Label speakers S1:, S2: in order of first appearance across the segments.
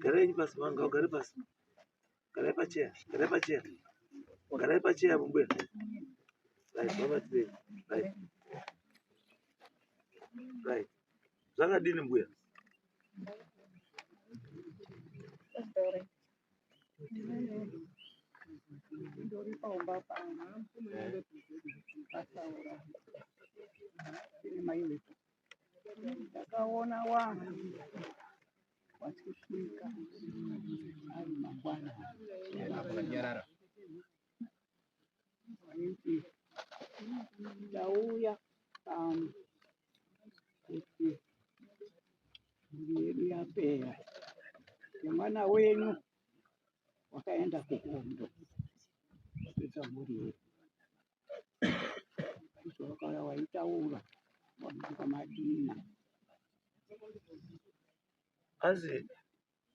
S1: Garai pasi manga, garai pasi. Garai pachea, garai pachea. Garai pachea mumbuya. Right, mama today. Right. Right. Zvakadini mbuya?
S2: Ndakaona wangu wachifika ari mangwana waiti ndauya pano kuti mhuri yedu yapera nemwana wenyu wakaenda kuhondo kupedza mhuri yedu izvo wakauya waitaura wabvika madina
S1: Asi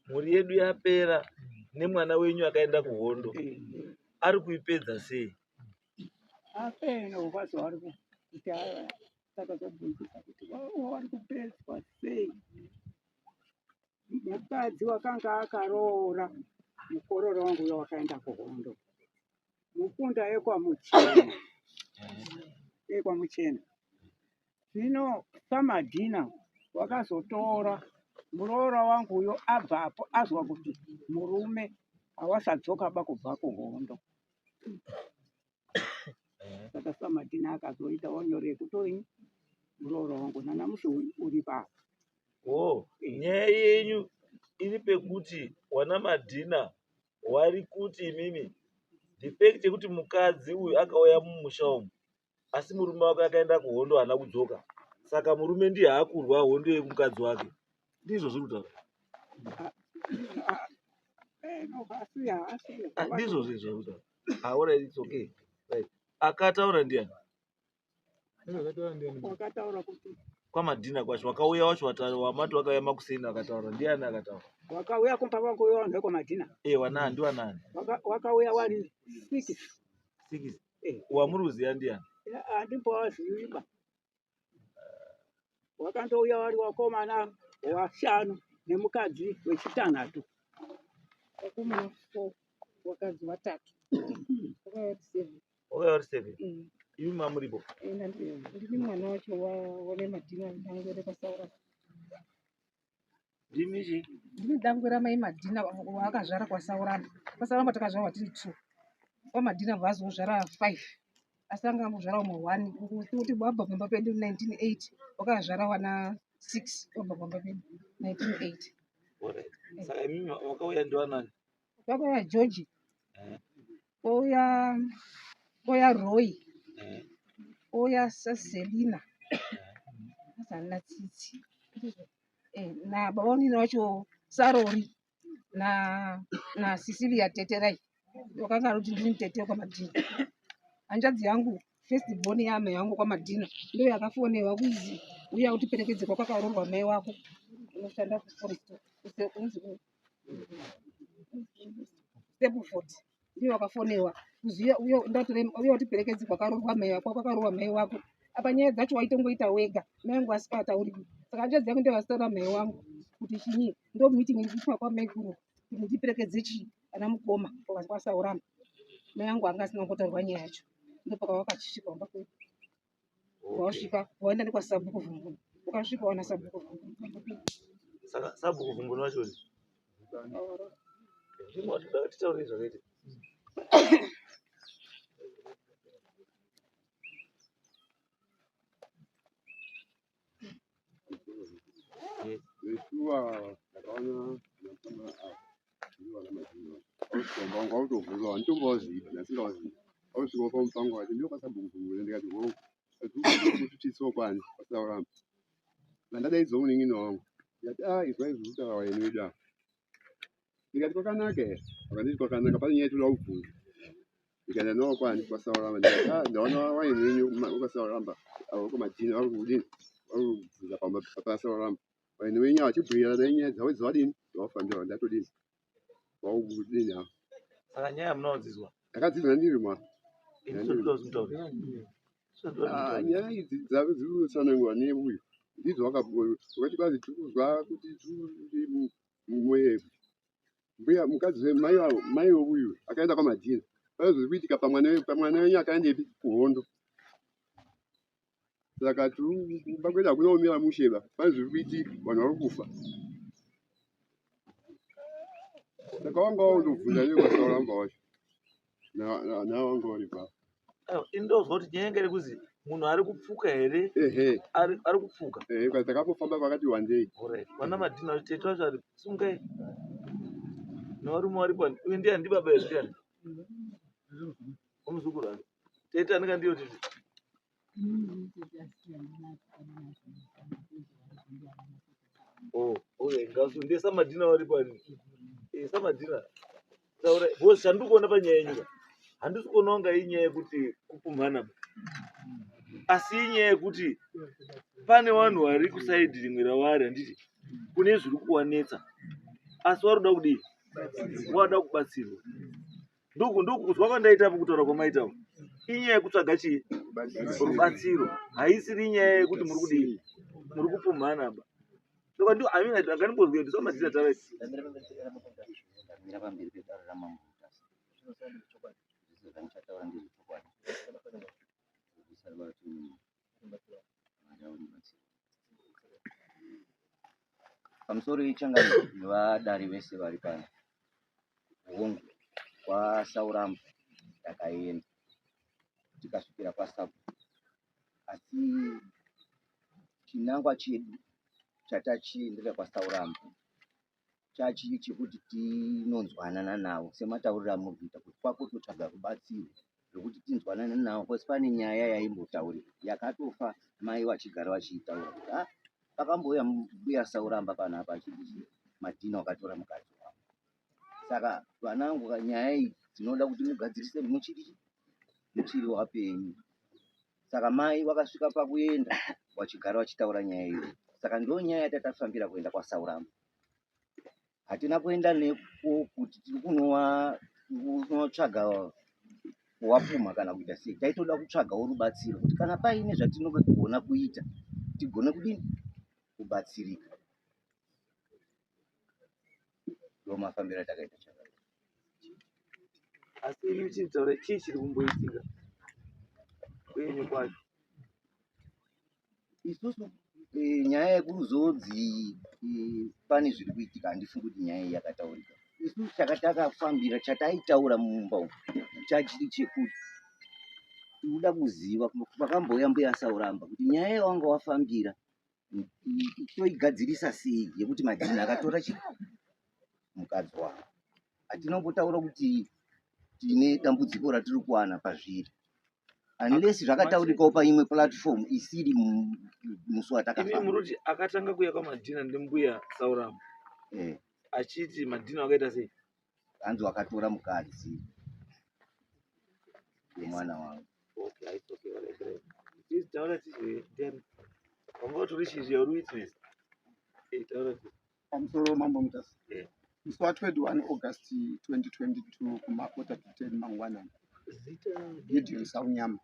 S1: mhuri yedu yapera nemwana wenyu akaenda kuhondo. Ari kuipedza sei?
S2: apeno ukazo ari kuti takazobvunzisa kuti vari kupedzwa sei. Mukadzi wakanga akaroora mukororo wangu uyo wakaenda kuhondo mukunda yekwamuchena zvino samadhina wakazotora muroora wangu uyo abvapo azwa kuti murume hawasadzoka ba kubva kuhondo. Saka samadhina akazoita wanyore kutori muroora wangu nanamusi uri papa.
S1: Nyaya yenyu iri pekuti wana madhina wari kuti imimi the fact yekuti mukadzi uyu akauya mumusha umu asi murume wake akaenda kuhondo haana kudzoka, saka murume ndiye akurwa hondo yemukadzi wake. Ndizvo zviri kutaura. Ndizvo zviri kutaura. Alright, it's okay. Right. Akataura ndiani?
S2: Wakataura kuti
S1: kwamadhina kwacho wakauya wacho wamati wakauya makuseni akataura. Ndiani akataura?
S2: Wakauya kumba kwangu uyo wanhu wekwamadhina.
S1: Wanani ndiwanani?
S2: Wakauya wari 6.
S1: Wamuri kuziva ndiani?
S2: Handimbowaziviba. Wakandouya wari wakomana wa5 nemukadzi wechitanhatu.
S3: Wakomana 4 wakadzi 3.
S1: Wakauya wari 7. Imi mamuripo?
S3: Ndini mwana wacho wane madhina ndangwere pasaura.
S1: Ndimichi?
S3: Ndini dangwera mai madhina waakazvara kwasaurama. Kwasaurama takazvarwa tiri 2. Kwamadhina vazozvara 5. Asi anga ambozvara umwe 1. Kuti wabva pamba pedu 1980 wakazvara wana 6 wabva pamba pedu 1980.
S1: Alright. Saka mimi wakauya ndiwanani?
S3: Wakauya George. Oya Roy. Oya Selina. Asana tsitsi. Na babanini wacho Sarori na Cecilia Teterai. Wakanga kuti ndini Tete kwamadhina. Hanzvadzi yangu first born yame yangu kwamadhina ndio yakafonewa kuzi uya utiperekedze kwakaroorwa mai wako unoshanda kuforest Stepford. Ndio wakafonewa kuziya uya utiperekedze kwakaroorwa mai wako kwakaroorwa mai wako. Apa nyaya dzacho waitongoita wega mai wangu asingatauriki. Saka hanzvadzi yangu ndio vasitaura mai wangu kuti chinyi ndo meeting iripa kwamai guru kuti ndiperekedze chi ana mukoma kwasaurama. Mai wangu anga asina kutotaurwa nyaya yacho. Ndopaka wakachisvika wamba kwedu. Wasvika waenda nekwasabhuku vhungu. Ukasvika wana sabhuku vhungu.
S1: Saka sabhuku vhungu wacho ni? Ndimo watoda titaure zvakaita.
S4: Yeshua akaona anafanya ndio na majina. Kwa utovulwa ntombozi nasingawazi. Awusiko kwa mpango wathi ndio kwasabhuku ndikati wo. Ukuthi sokwani kwasaurama. Mandada izoni ngino. Yathi izwa izuta wayenida. Ndikati kwakanake. Akanditi kwakanaka pali nyetu la uvu. Ndikati no kwani kwasaurama ndaona wayenyu kwasaurama. Awuko majina awudini. Awuza pamba kwasaurama. Wayenyu achibhuya nenye zawedzi wadini. Wafambira ndatodini. Wawudini ha.
S1: Saka nyaya munodzizwa.
S4: Akadzidza ndiri mwa.
S1: Nyaya
S4: idzi dzavuzanengwa nebuyo ndidzo wakabhuya kuti bazi tikuzwa kuti turi mumwe mbuya mukadzi mai uyu akaenda kwamadhina paizokuitika pamwana wenyu akaendepi kuhondo saka pakuenda kunomira musheva paizokuitika vanhu vari kufa saka wanga waundobvunza iwe kwasauramba wacho nawe wanga uri pa
S1: indozwa kuti nyaya ngere kuzi munhu ari kupfuka here ari kupfuka
S4: takambofamba pakati wandei
S1: vana madhina vachitete vacho ari sungai navarume vari pani uye ndiye handibaba here ndiani wamuzukuru ani tete andinga ndiyo titi ngasu ndiye samadhina vari pani samadhina taura bhosi chandikuona panyaya yenyika handisi kuona kunga inyaya yekuti kupumhana asi inyaya yekuti pane vanhu vari kusaidhi rimwe ravari handiti kune zviri kuwanetsa asi vari kuda kudii wada kubatsirwa ndokuzwa kwandaitapo kutaura kwamaitapo inyaya yekutsvaga chii rubatsiro haisiri inyaya yekuti muri kudii muri kupumhana ba saka ndio anganimbozwe ndisamadhina tarai
S5: pamusoro ichangano nevadari vese vari pano hongu kwasauramba takaenda tikasvikira pasabu asi chinangwa chedu chatachiendera kwasauramba chachii chekuti tinonzwanana navo sematauriro amurikuita kuti kwakutotsvaga rubatsiro rwekuti tinzwanane navo kwasi pane nyaya yaimbotaurika yakatofa mai vachigara vachiitaura kuti pakambouya mbuya sauramba panapa achiti madhina wakatora mukadzi wavo saka vanangu nyaya iyi dzinoda kuti mugadzirise muchiri wapenyu saka mai vakasvika pakuenda vachigara vachitaura nyaya iyi saka ndo nyaya yatatafambira kuenda kwasauramba hatina kuenda neko kuti tiri kunotsvaga kuwapuma kana kuita sei taitoda kutsvagawo rubatsiro kuti kana paine zvatinogona kuita tigone kudini kubatsirika ndo mafambiro atakaita chakati
S1: asi imi chitaura chii chiri kumboitika kwenyu kwacho
S5: isusu nyaya yekuzodzi pane zviri kuitika handifungi kuti nyaya iyi yakataurika isusu chakatakafambira chataitaura mumba umu chachiri chekuti tinoda kuziva pakambouya mbuya sauramba kuti nyaya yawanga wafambira toigadzirisa sei yekuti madhina akatora mukadzi wavo hatinambotaura kuti tine dambudziko ratiri kuwana pazviri unless zvakataurikawo paimwe platform isiri musi watakafamba
S1: muroti akatanga kuuya kwamadhina ndimbuya sauramba achiti madhina wakaita sei
S5: hanzi wakatora mukadzi wemwana wangu
S1: taura tizwe ndiani wanga utori shizhi yauri witness taura
S2: pamusoro mambo mutasi musi wa21 August 2022 kumakota to 10 mangwanani Gideon Saunyama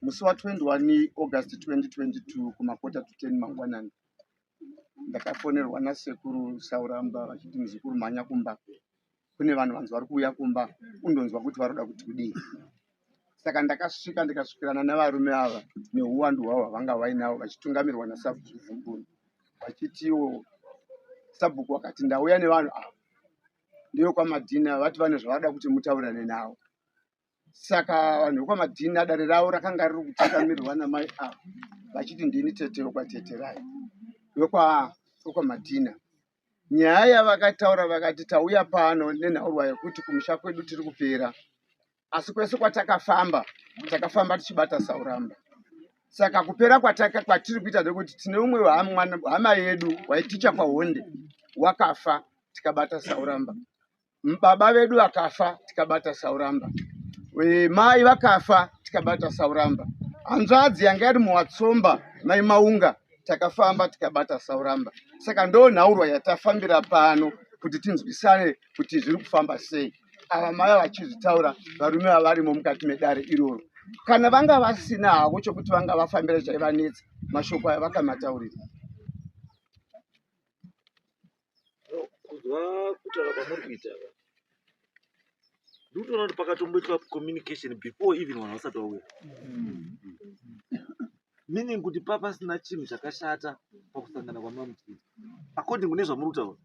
S2: musi wa21 August 2022 kumakota to 10 mangwanani ndakafonerwa nasekuru Sauramba vachiti muzukuru mhanya kumba kune vanhu vanzi vari kuuya kumba undonzwa kuti varoda kuti kudii saka ndakasvika ndikasvikirana navarume ava neuwandu hwavo hwavanga vainavo vachitungamirirwa nasabhuku Zumbuni vachitiwo sabhuku wakati ndauya nevanhu ava ndiyo kwamadhina vati vane zvavada kuti mutaurane navo saka vanhu vekwamadhina dare ravo rakanga riri kutungamirirwa namai ava vachiti ndini tete wekwateterai wekwamadhina nyaya yavakataura vakati tauya pano nenhaurwa yekuti kumusha kwedu tiri kupera asi kwese kwatakafamba tichibata Sauramba saka kupera kwatiri kuita ndekuti tine umwe hama yedu waiticha kwahonde wakafa tikabata Sauramba baba vedu vakafa tikabata Sauramba mai vakafa tikabata Sauramba hanzvadzi yanga iri muwatsomba mai Maunga takafamba tikabata Sauramba saka ndo nhaurwa yatafambira pano kuti tinzwisane kuti zviri kufamba sei ava mai vachizvitaura varume vavarimo mukati medare iroro kana vanga vasina havo chokuti vanga vafambira chaivanetsa mashoko aya vakamataurira
S1: ndinonzwa kutaura kwamuri kuita ndikutoona kuti pakatomboitwa communication before even vanhu vasati vauya, meaning kuti papasina chinhu chakashata pakusangana kwamamudzidzi according kune zvamuri kutaura.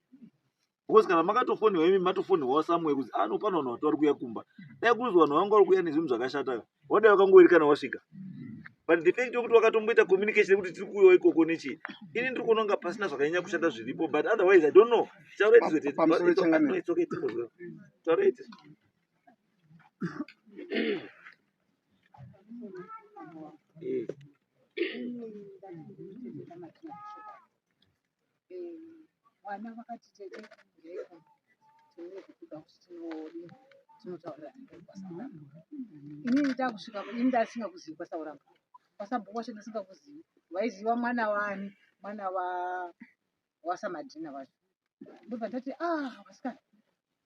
S1: Because kana makatofoniwa imi matofoniwawo samwe kuti ano pano vanhu vari kuuya kumba, dai kunzi vanhu vanga vari kuuya nezvinhu zvakashata wadai wakangowerekana wasvika. But the fact yokuti wakatomboita communication yekuti tiri kuuyawo ikoko nechi, ini ndiri kuona kunga pasina zvakanyanya kushata zviripo, but otherwise I don't know.
S2: Pamusoro pechangamiro.
S1: Taura it. Yes.
S3: Vana vakati tete ngeiko tinokuda kuti tinotaurira kwaSauramba. Inini ndakusvika ini ndasingakuzivi kwaSauramba. kwaSabhuku wacho ndasingakuzivi. Waiziva mwana wani? Mwana waSamadhina wacho. Ndobva ndati vasikana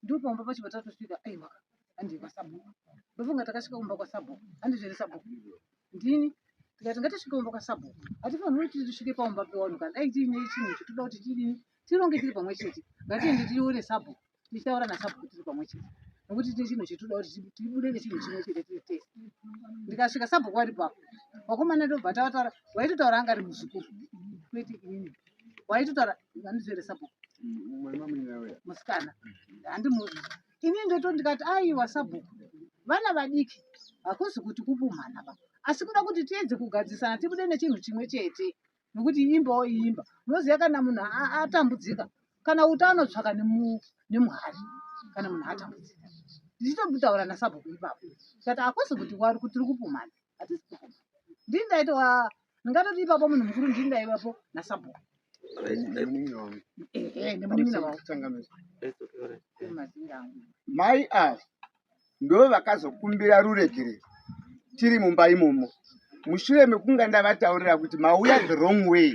S3: ndopamba pacho patatosvika aiwa handii kwaSabhuku. Ndofunga takasvika kumba kwaSabhuku handizviri Sabhuku ndini tikati ngatisvike kumba kwaSabhuku hatifaniri kuti tisvike paumba pewanhu dai tiine chinhu chotoda kuti tidini tironge tiri pamwe chete, ngatiende tione Sabhuku tichitaura naSabhuku tiri pamwe chete nokuti tine chinhu chotoda kuti tibude nechinhu chimwe chete tiri tese. Ndikasvika Sabhuku ari papo wakomana ndobva tataura, waitotaura anga ari muzukuru kwete inini, waitotaura handizvere Sabhuku musikana handimuzi. Inini ndoto ndikati aiwa Sabhuku vana vadiki hakuzi kuti kupumhana ba, asi kuda kuti tiedze kugadzisana tibude nechinhu chimwe chete, nokuti imbawo iimba. Unoziva kana munhu atambudzika kana utano tsvaka nemuhari kana munhu atambudzika. Ndichitotaura naSabhuku ipapo tikati hakuzi kuti wari kuti tiri kupumhana, hatisi kupumhana. Ndini ndaitowa ndingatoti ipapo munhu mukuru ndini ndaivapo naSabhuku nemunin'ina wavo mazinga angu.
S2: Mai ava ndo vakazokumbira ruregerero tiri mumba imomo, mushure mekunga ndavataurira kuti mauya the wrong way,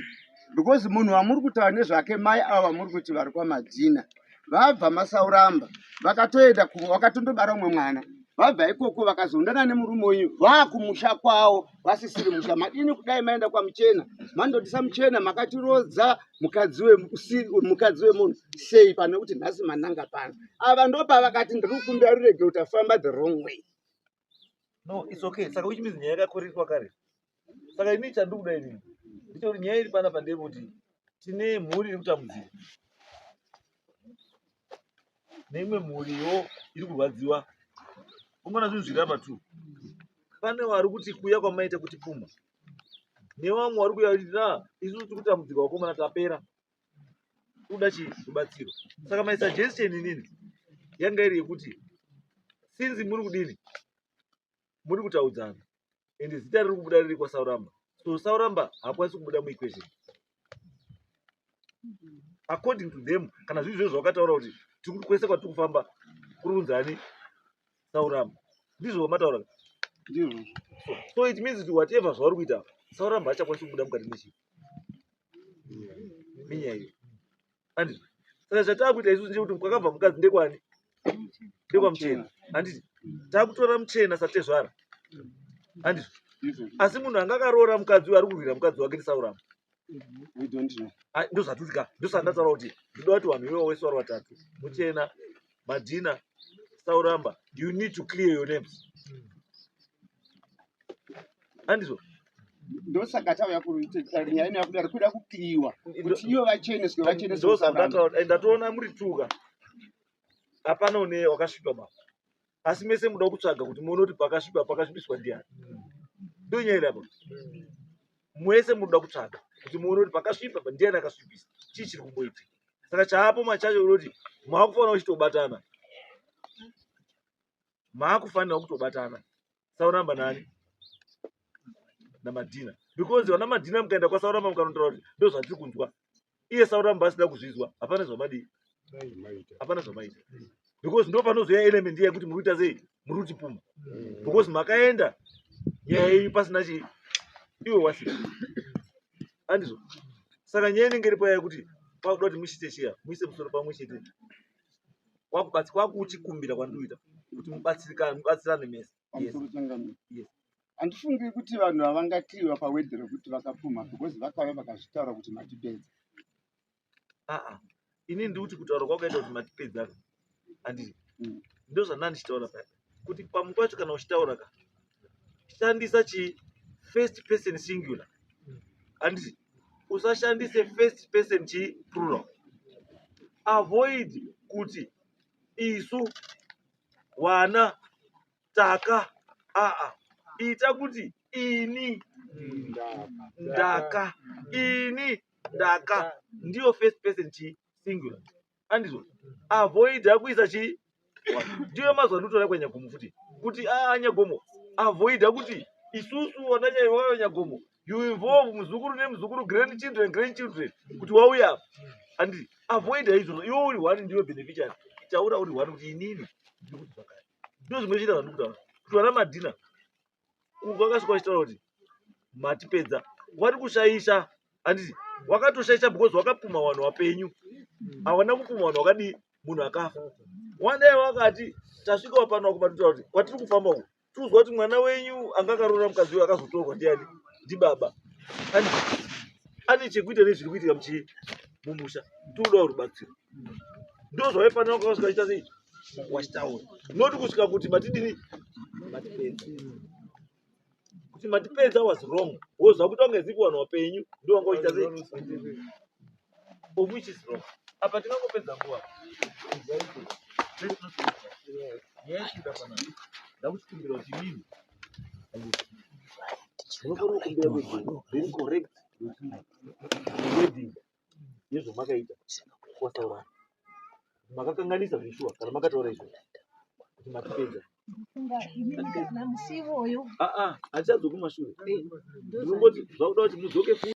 S2: because munhu wamuri kutaura nezvake mai ava vamuri kuti vari kwaMadhina vabva maSauramba vakatoenda vakatondobara umwe mwana, vabva ikoko vakazoundana nemurume wenyu vakumusha kwavo vasisiri musha. Madini kudai maenda kwaMuchena mandotisa Muchena makatirodza mukadzi wemunhu sei pane kuti nhasi mananga pano. Ava ndopa vakati ndiri kukumbira ruregerero kuti afamba the wrong way.
S1: No, it's okay. Saka which means nyaya yakakorerwa kare. Saka ini chandiri kuda inini ndechekuti nyaya iri panapa ndeyekuti tine mhuri iri kutambudzika neimwe mhuriwo iri kurwadziwa. Unoona zvinhu zviri apa tu, pane vari kuti kuuya kwamaita kuti pfuma, nevamwe vari kuuya kuti isusu tiri kutambudzika vakomana tapera toda rubatsiro. Saka my suggestion inini yanga iri yekuti sinzi muri kudini, muri kutaudzana ende zita riri kubuda riri kwaSauramba, so Sauramba haakwanisi kubuda muequation according to them. Kana zvinhu izvozvo zvakataura kuti kwese kwatiri kufamba kuri kunzani Sauramba, ndizvo vamataura. So it means kuti whatever zvavari kuita Sauramba hachakwanisi kubuda mukati mechii menyaya iyo handizvo. Saka zvataakuita isusu ndechekuti kwakabva mukadzi ndekwani, ndekwaMuchena handiti, taakutora Muchena satezvara handizvo. Asi munhu anga akaroora mukadzi uyu ari kurwira mukadzi wake ndiSauramba, ndozvatutika. Ndosandataura kuti ndoda kuti vanhu ivo wese vari vatatu, Muchena, Madhina, Sauramba, you need to clear your names handizvo.
S2: Ndosaka tauya kuita nyaya ino yakudaro kuda kukliwa kuti iyo vacheneswe
S1: ndatoona muri tuka hapana une wakasvipa baba, asi mese muda kutsvaga kuti muone kuti pakasvipiswa ndiani. Ndo nyaya iri apa, mwese munoda kutsvaga kuti muone kuti pakasvipa ndiani akasvipisa, chii chiri kumboita. Saka chaapo machacho unoti maakufanira kuchitobatana, maakufanira kutobatana Sauramba nani naMadhina, because vana Madhina mukaenda kwaSauramba mukanontaura kuti ndo zvatiri kunzwa, iye Sauramba asina kuzvizwa, hapana zvamadii, hapana zvamaita, because ndo panozoya element iya yekuti muri kuita sei, muri kutipuma, because makaenda nyaya iyi pasina chii, iwe wasika handizvo. Saka nyaya inenge iri paya yekuti kwakuda kuti muchite chiya, muise musoro pamwe chete, kwakuchikumbira kwandinoita kuti mubatsirane mese. Yes.
S2: Handifungi kuti vanhu havangakliwa pawedhero kuti vakapfuma, because vakauya vakazvitaura kuti matipedza.
S1: ini ndikuti kutaura kwakaita kuti matipedza handiti ndo zvandanga ndichitaura paya kuti pamwe pacho kana uchitaura ka shandisa chi first person singular handiti usashandise first person chi plural. Avoid kuti isu wana taka ita kuti ini ndaka ini ndaka ndiyo first person chi singular andizvo. Avoid akuisa chi ndiyo mazwa ndotora kwenyagomo futi kuti nyagomo avoid kuti isusu wananyaiwa nyagomo you involve muzukuru nemuzukuru grandchildren kuti wauya anditi avoid izvozvo iwe uri one ndiyo beneficiary taura uri one kuti inini ndiri kuti zvakare ndo zvinochita vanhu kutaura kuti vana madhina vakasvika vachitaura kuti matipedza vari kushaisha handiti wakatoshaisha because wakapuma vanhu vapenyu hawana kupuma vanhu wakadii munhu akafa. Wandai wakati tasvikawo pano kumatutaura kuti kwatiri kufamba uku tuzwa kuti mwana wenyu anga akaroora mukadzi uyu akazotorwa ndiani ndibaba ane chekuita nezviri kuitika mumusha toda rubatsiro ndo zvavaifanira kwakasvika chita sei wachitaura noti kusvika kuti matidini matipedza kuti matipedza was wrong wozva kuti wanga zipo vanhu vapenyu ndo wanga uchita sei of which is wrong. Apa tingangopedza nguva yaisvika panapa ndakuchikumbira kuti mimi unofanira kukumbira wedding very correct wedding yezvamakaita kwataurana makakanganisa zveshuwa kana makataura izvo kuti matipedza
S3: namusivoyo
S1: hatichadzokumashure ndinongoti zvakuda kuti mudzoke futi